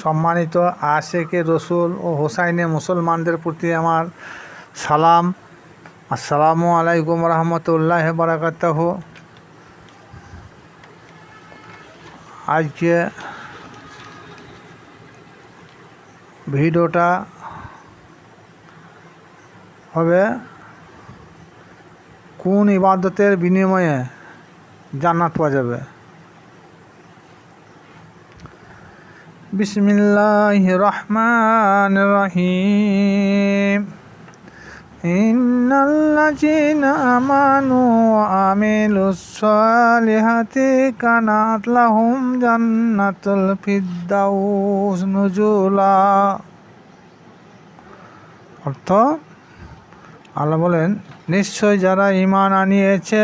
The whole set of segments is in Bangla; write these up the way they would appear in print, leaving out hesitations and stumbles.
সম্মানিত আশেকে রসুল ও হোসাইনে মুসলমানদের প্রতি আমার সালাম। আসসালামু আলাইকুম রহমতুল্লাহ বারাকাতুহু। আজকে ভিডিওটা হবে কোন ইবাদতের বিনিময়ে জান্নাত পাওয়া যাবে। বিসমিল্লাহির রহমানির রহিম। ইন্নাল্লাযীনা আমানু ওয়া আমিলুস সালিহাতি কানাত লাহুম জান্নাতুল ফিরদাউস নুজুলা। অর্থ, আল্লাহ বলেন, নিশ্চয় যারা ঈমান আনিয়েছে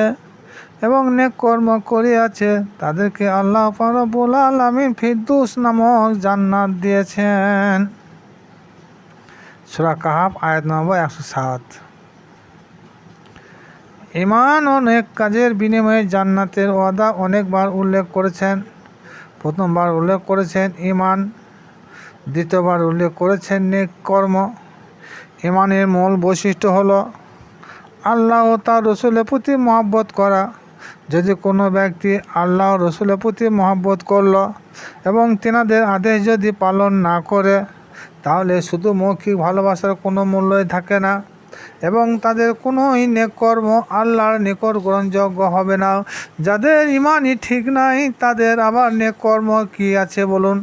এবং নেক কর্ম করিয়াছে তাদেরকে আল্লাহ পাক রব্বুল আলামিন ফিরদৌস নামক জান্নাত দিয়েছেন। সূরা কাহাফ আয়াত নম্বর 107। ঈমান ও নেক কাজের বিনিময়ে জান্নাতের ওয়াদা অনেকবার উল্লেখ করেছেন। প্রথমবার উল্লেখ করেছেন ঈমান, দ্বিতীয়বার উল্লেখ করেছেন নেক কর্ম। ঈমানের মূল বৈশিষ্ট্য হলো আল্লাহ ও তার রসুলের প্রতি মহব্বত করা। যদি কোনো ব্যক্তি আল্লাহ ও রসুলের প্রতি মহব্বত করল এবং তেনাদের আদেশ যদি পালন না করে, তাহলে শুধু মৌখিক ভালোবাসার কোনো মূল্যই থাকে না এবং তাদের কোনোই নেক কর্ম আল্লাহর নিকট গ্রহণযোগ্য হবে না। যাদের ঈমানই ঠিক নাই তাদের আবার নেক কর্ম কি আছে বলুন?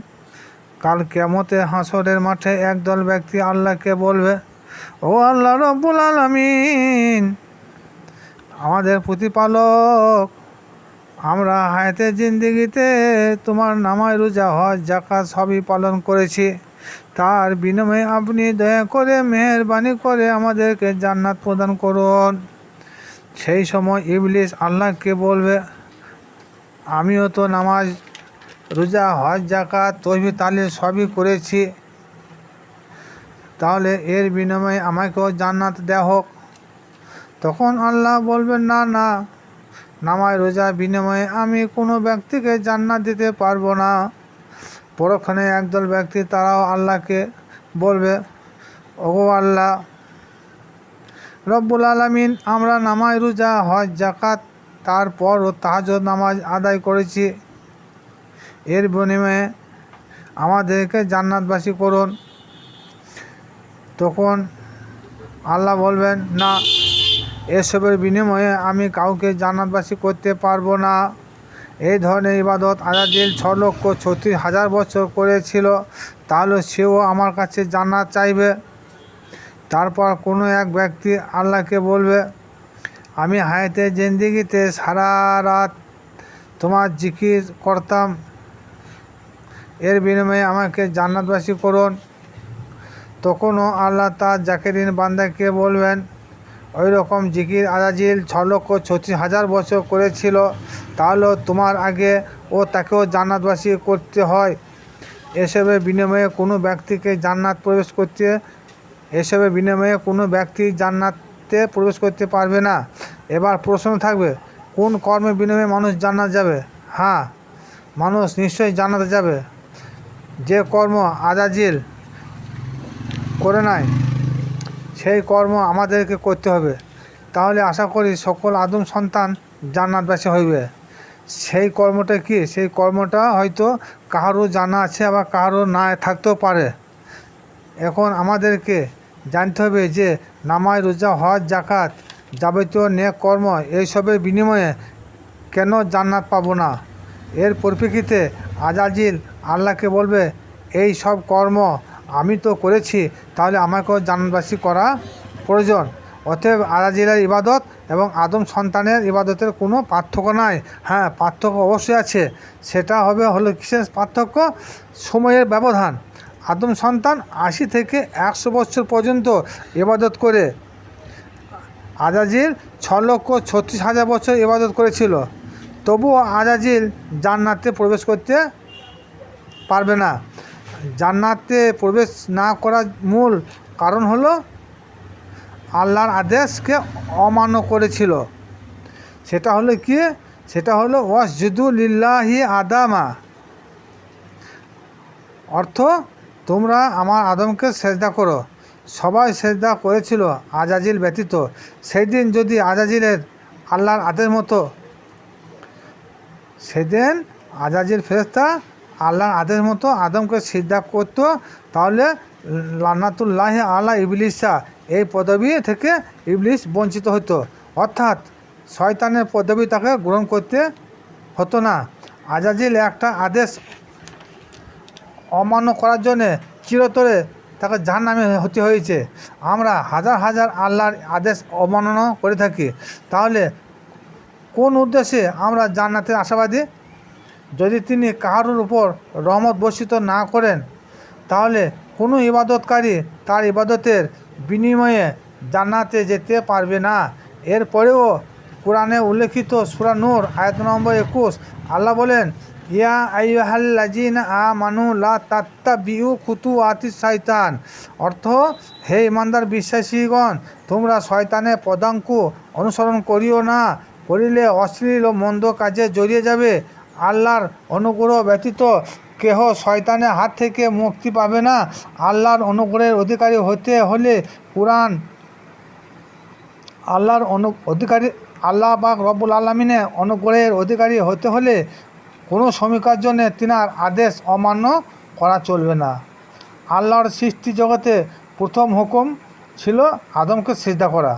কাল কিয়ামতে হাসরের মাঠে একদল ব্যক্তি আল্লাহকে বলবে, ও আল্লাহ রব্বুল আলামিন, আমাদের প্রতিপালক, আমরা হায়াতে জিন্দেগিতে তোমার নামাজ, রোজা, হজ, যাকাত সবই পালন করেছি। তার বিনিময়ে আপনি দয়া করে মেহেরবানি করে আমাদেরকে জান্নাত প্রদান করুন। সেই সময় ইবলিস আল্লাহকে বলবে, আমিও তো নামাজ, রোজা, হজ, যাকাত, তসবিহ তাহলিল সবই করেছি, তাহলে এর বিনিময়ে আমাকেও জান্নাত দেওয়া হোক। তখন আল্লাহ বলবেন, না না, নামাজ রোজার বিনিময়ে আমি কোনো ব্যক্তিকে জান্নাত দিতে পারবো না। পরক্ষণে একদল ব্যক্তি তারাও আল্লাহকে বলবে, ওগো আল্লাহ রব্বুল আলামিন, আমরা নামাজ, রোজা, হজ, যাকাত, তারপরও তাহাজ্জুদ নামাজ আদায় করেছি, এর বিনিময়ে আমাদেরকে জান্নাতবাসী করুন। তখন আল্লাহ বলবেন, না, এসবের বিনিময়ে আমি কাউকে জান্নাতবাসী করতে পারবো না। এই ধরনের ইবাদত আজাজিল 6,36,000 বছর করেছিল, তাহলে সেও আমার কাছে জান্নাত চাইবে। তারপর কোনো এক ব্যক্তি আল্লাহকে বলবে, আমি হায়াতে জিন্দেগিতে সারা রাত তোমার জিকির করতাম, এর বিনিময়ে আমাকে জান্নাতবাসী করুন। তখনও আল্লাহ তার জাকিরিন বান্দাকে বলবেন, ওই রকম জিকির আজাজিল 6,36,000 বছর করেছিল, তাহলে তোমার আগে ও তাকেও জান্নাতবাসী করতে হয়। এসবের বিনিময়ে কোনো ব্যক্তিকে জান্নাতে প্রবেশ করতে পারবে না। এবার প্রশ্ন থাকবে, কোন কর্মের বিনিময়ে মানুষ জান্নাত যাবে? হ্যাঁ, মানুষ নিশ্চয়ই জান্নাতে যাবে। যে কর্ম আজাজিল করে নাই সেই কর্ম আমাদেরকে করতে হবে, তাহলে আশা করি সকল আদম সন্তান জান্নাতবাসী হইবে। সেই কর্মটা কি? সেই কর্মটা হয়তো কাহারও জানা আছে, আবার কাহারও না থাকতেও পারে। এখন আমাদেরকে জানতে হবে যে নামাজ, রোজা, হজ, যাকাত, যাবতীয় নেক কর্ম, এইসবের বিনিময়ে কেন জান্নাত পাবো না। এর পরিপ্রেক্ষিতে আজাজিল আল্লাহকে বলবে, এই সব কর্ম আমি তো করেছি, তাহলে আমাকেও জান্নাতবাসী করা প্রয়োজন। অতএব আজাজিলের ইবাদত এবং আদম সন্তানের ইবাদতের কোনো পার্থক্য নাই। হ্যাঁ, পার্থক্য অবশ্যই আছে। সেটা হলো কিসের পার্থক্য? সময়ের ব্যবধান। আদম সন্তান 80 থেকে 100 বছর পর্যন্ত ইবাদত করে, আজাজিল 6,36,000 বছর ইবাদত করেছিল, তবুও আজাজিল জান্নাতে প্রবেশ করতে পারবে না। জান্নাতে প্রবেশ না করার মূল কারণ হলো আল্লাহর আদেশকে অমান্য করেছিল। সেটা হলো কি? সেটা হলো ওয়াসজুদু লিল্লাহি আদামা, অর্থ তোমরা আমার আদমকে সেজদা করো। সবাই সেজদা করেছিল আজাজিল ব্যতীত। সেই দিন যদি আজাজিলের আল্লাহর আদেশ মতো সেদিন আজাজিল ফেরেশতা আল্লাহর আদেশ মতো আদমকে সিজদা করতো, তাহলে লানাতুল্লাহি আলা ইবলিসা এই পদবি থেকে ইবলিস বঞ্চিত হতো, অর্থাৎ শয়তানের পদবি তাকে গ্রহণ করতে হতো না। আজাজিল একটা আদেশ অমান্য করার জন্যে চিরতরে তাকে জাহান্নামে হতে হয়েছে। আমরা হাজার হাজার আল্লাহর আদেশ অমান্য করে থাকি, তাহলে কোন উদ্দেশ্যে আমরা জান্নাতের আশাবাদী? যদি তিনি কাহারুর উপর রহমত বর্ষিত না করেন, তাহলে কোনো ইবাদতকারী তার ইবাদতের বিনিময়ে জান্নাতে যেতে পারবে না। এরপরেও কোরআনে উল্লেখিত সূরা নূর আয়াত নম্বর 21 আল্লাহ বলেন, ইয়া আইয়ুহাল্লাযীনা আমানু লা তাত্তাবিউ খুতুওয়াতিশ শাইতান। অর্থ, হে ইমানদার বিশ্বাসীগণ, তোমরা শয়তানের পদাঙ্ক অনুসরণ করিও না, করিলে অশ্লীল ও মন্দ কাজে জড়িয়ে যাবে। আল্লাহর অনুগ্রহ ব্যতীত কেহ শয়তানের হাত থেকে মুক্তি পাবে না। আল্লাহর অনুগ্রহের অধিকারী হতে হলে আল্লাহ পাক রব্বুল আলামিনের অনুগ্রহের অধিকারী হতে হলে কোনো সময়কার জন্য তিনার আদেশ অমান্য করা চলবে না। আল্লাহর সৃষ্টি জগতে প্রথম হুকুম ছিল আদমকে সিজদা করা।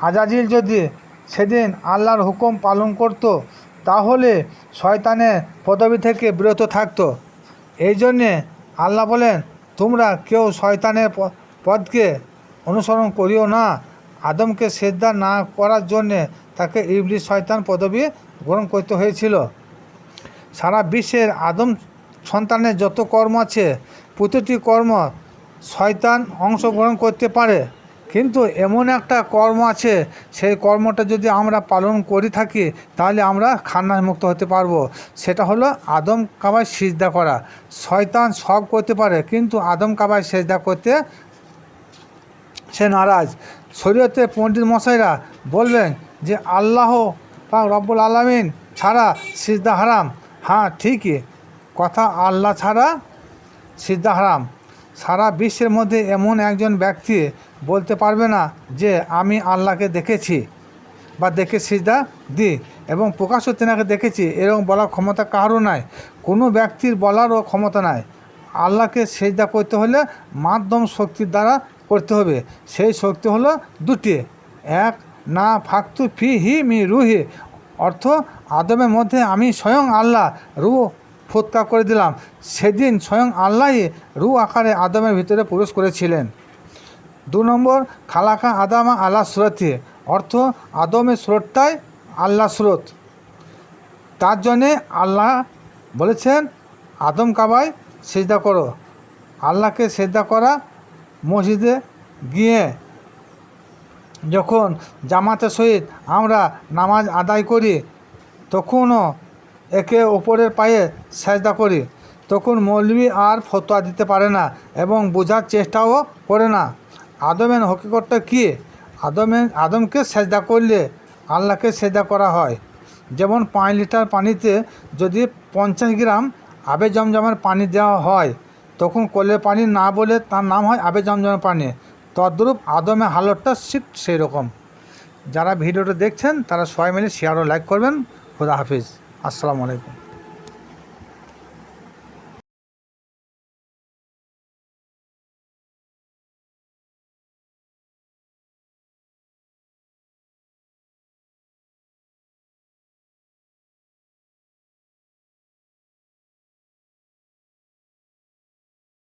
আজাজিল যদি সেদিন আল্লাহর হুকুম পালন করত, তাহলে শয়তানের পদবি থেকে বিরত থাকত। এই জন্যে আল্লাহ বলেন, তোমরা কেউ শয়তানের পথকে অনুসরণ করিও না। আদমকে সিজদা না করার জন্যে তাকে ইবলিস শয়তান পদবি গ্রহণ করতে হয়েছিল। সারা বিশ্বের আদম সন্তানের যত কর্ম আছে, প্রতিটি কর্ম শয়তান অংশগ্রহণ করতে পারে, কিন্তু এমন একটা কর্ম আছে, সেই কর্মটা যদি আমরা পালন করে থাকি, তাহলে আমরা খান্নাস মুক্ত হতে পারবো। সেটা হলো আদম কাবায় সিজদা করা। শয়তান সব করতে পারে, কিন্তু আদম কাবায় সিজদা করতে সে নারাজ। শরীয়তে পণ্ডিত মশাইরা বলবেন যে আল্লাহ পাক রব্বুল আলামিন ছাড়া সিজদা হারাম। হ্যাঁ, ঠিকই কথা, আল্লাহ ছাড়া সিজদা হারাম। সারা বিশ্বের মধ্যে এমন একজন ব্যক্তি বলতে পারবে না যে আমি আল্লাহকে দেখেছি বা দেখে সিজদা দিই এবং প্রকাশ্য তেনাকে দেখেছি, এরকম বলার ক্ষমতা কারও নাই। কোনো ব্যক্তির বলারও ক্ষমতা নাই। আল্লাহকে সিজদা করতে হলে মাধ্যম শক্তির দ্বারা করতে হবে। সেই শক্তি হলো দুটি, এক না ফাক্তু ফি হি মি রুহি, অর্থ আদমের মধ্যে আমি স্বয়ং আল্লাহ রুহ ফুৎকার করে দিলাম। সেদিন স্বয়ং আল্লাহই রুহ আকারে আদমের ভিতরে প্রবেশ করেছিলেন। 2 নম্বর, খালাকা আদামা আল্লাহ সুরতি, অর্থ আদমের স্রোতটাই আল্লাহ স্রোত। তার জন্যে আল্লাহ বলেছেন আদম কাবায় সিজদা করো। আল্লাহকে সিজদা করা মসজিদে গিয়ে যখন জামাতের সহিত আমরা নামাজ আদায় করি, তখনও একে অপরের পায়ে সেজদা করি, তখন মৌলবি আর ফতোয়া দিতে পারে না এবং বোঝার চেষ্টাও করে না আদমের হকিকতটা কী। আদমকে সেজদা করলে আল্লাহকে সেজদা করা হয়। যেমন 5 লিটার পানিতে যদি 50 গ্রাম আবে জমজমের পানি দেওয়া হয়, তখন কলের পানি না বলে তার নাম হয় আবে জমজমের পানি। তদ্রূপ আদমের হালতটা ঠিক সেই রকম। যারা ভিডিওটা দেখছেন তারা সবাই মিলে শেয়ার ও লাইক করবেন। খুদা হাফিজ। আসসালামু আলাইকুম।